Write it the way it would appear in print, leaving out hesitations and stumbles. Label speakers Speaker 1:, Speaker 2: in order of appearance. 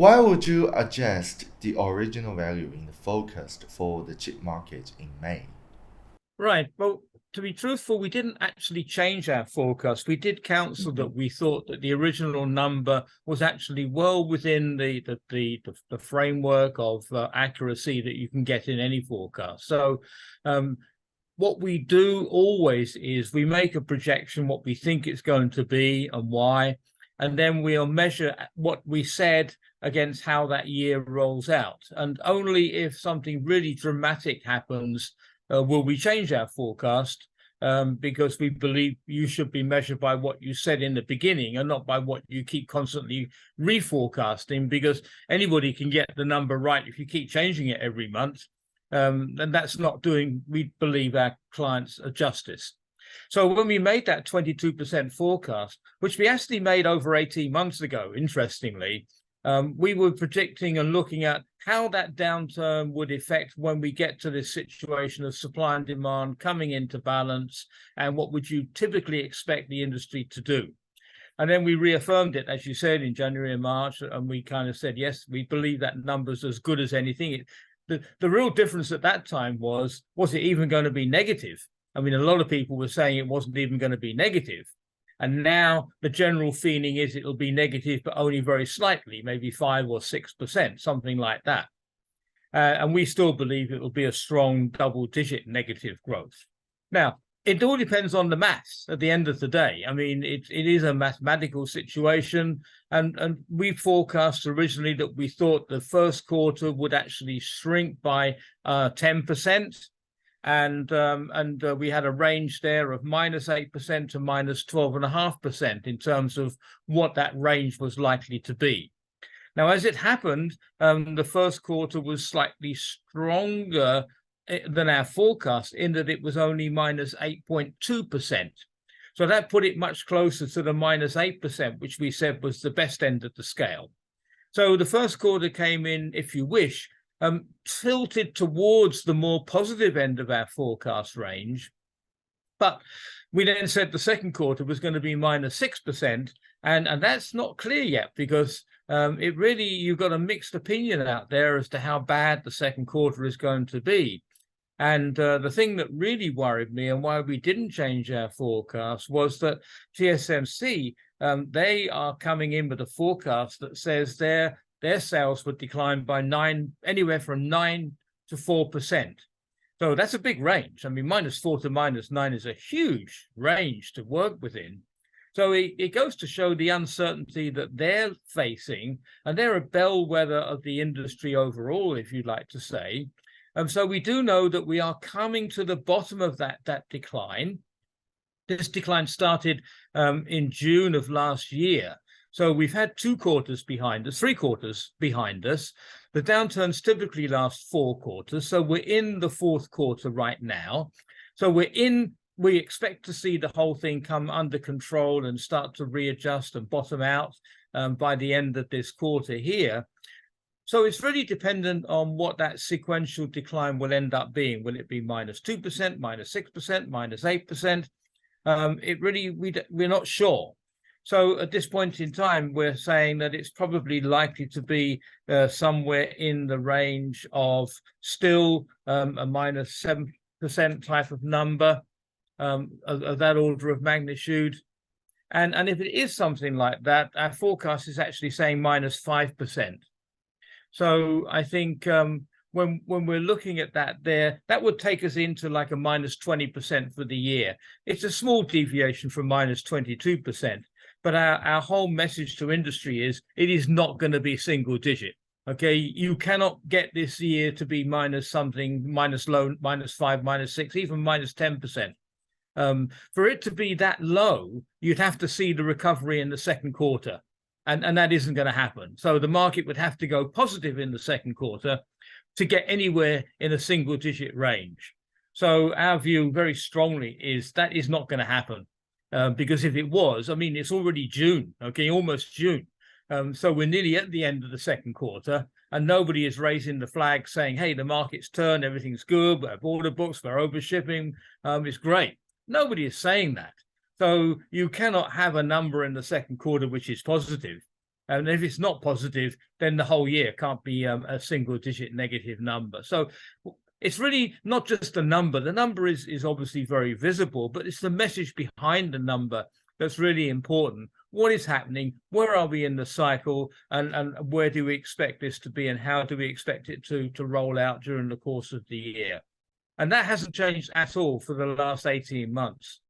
Speaker 1: Why would you adjust the original value in the forecast for the chip market in May?
Speaker 2: Right. Well, to be truthful, we didn't actually change our forecast. We did counsel that we thought that the original number was actually well within the framework of accuracy that you can get in any forecast. So, what we do always is we make a projection what we think it's going to be and why, and then we'll measure what we said against how that year rolls out. And only if something really dramatic happens will we change our forecast, because we believe you should be measured by what you said in the beginning and not by what you keep constantly reforecasting, because anybody can get the number right if you keep changing it every month. And that's not doing, we believe, our clients a justice. So when we made that 22% forecast, which we actually made over 18 months ago, interestingly, we were predicting and looking at how that downturn would affect when we get to this situation of supply and demand coming into balance, and what would you typically expect the industry to do. And then we reaffirmed it, as you said, in January and March, and we kind of said, yes, we believe that number's as good as anything. The real difference at that time was it even going to be negative? I mean, a lot of people were saying it wasn't even going to be negative. And now the general feeling is it'll be negative, but only very slightly, maybe 5 or 6%, something like that. And we still believe it will be a strong double-digit negative growth. Now, it all depends on the maths at the end of the day. I mean, it is a mathematical situation. And we forecast originally that we thought the first quarter would actually shrink by 10%. And we had a range there of -8% to -12.5% in terms of what that range was likely to be. Now, as it happened, the first quarter was slightly stronger than our forecast in that it was only -8.2%. So that put it much closer to the -8%, which we said was the best end of the scale. So the first quarter came in, if you wish, tilted towards the more positive end of our forecast range. But we then said the second quarter was going to be -6%, and that's not clear yet, because it really, you've got a mixed opinion out there as to how bad the second quarter is going to be. And the thing that really worried me and why we didn't change our forecast was that TSMC, they are coming in with a forecast that says their sales would decline by anywhere from 9 to 4%. So that's a big range. I mean, -4 to -9 is a huge range to work within. So it goes to show the uncertainty that they're facing, and they're a bellwether of the industry overall, if you'd like to say. So we do know that we are coming to the bottom of that decline. This decline started in June of last year. So we've had 2 quarters behind us, 3 quarters behind us. The downturns typically last 4 quarters. So we're in the 4th quarter right now. So we expect to see the whole thing come under control and start to readjust and bottom out by the end of this quarter here. So it's really dependent on what that sequential decline will end up being. Will it be -2%, -6%, -8%? It really, we're not sure. So at this point in time, we're saying that it's probably likely to be somewhere in the range of still a -7% type of number, of that order of magnitude. And if it is something like that, our forecast is actually saying -5%. So I think when we're looking at that there, that would take us into like a -20% for the year. It's a small deviation from -22%. But our whole message to industry is it is not going to be single digit. Okay, you cannot get this year to be -something, -low, -5, -6, even -10%. For it to be that low, you'd have to see the recovery in the second quarter, and that isn't going to happen. So the market would have to go positive in the second quarter to get anywhere in a single digit range. So our view very strongly is that is not going to happen. Because if it was, I mean, it's already June, okay, almost June. So we're nearly at the end of the second quarter, and nobody is raising the flag saying, hey, the market's turned, everything's good, we have order books, we're overshipping, it's great. Nobody is saying that. So you cannot have a number in the second quarter which is positive. And if it's not positive, then the whole year can't be a single-digit negative number. So it's really not just the number. The number is obviously very visible, but it's the message behind the number that's really important. What is happening? Where are we in the cycle? And where do we expect this to be? And how do we expect it to roll out during the course of the year? And that hasn't changed at all for the last 18 months.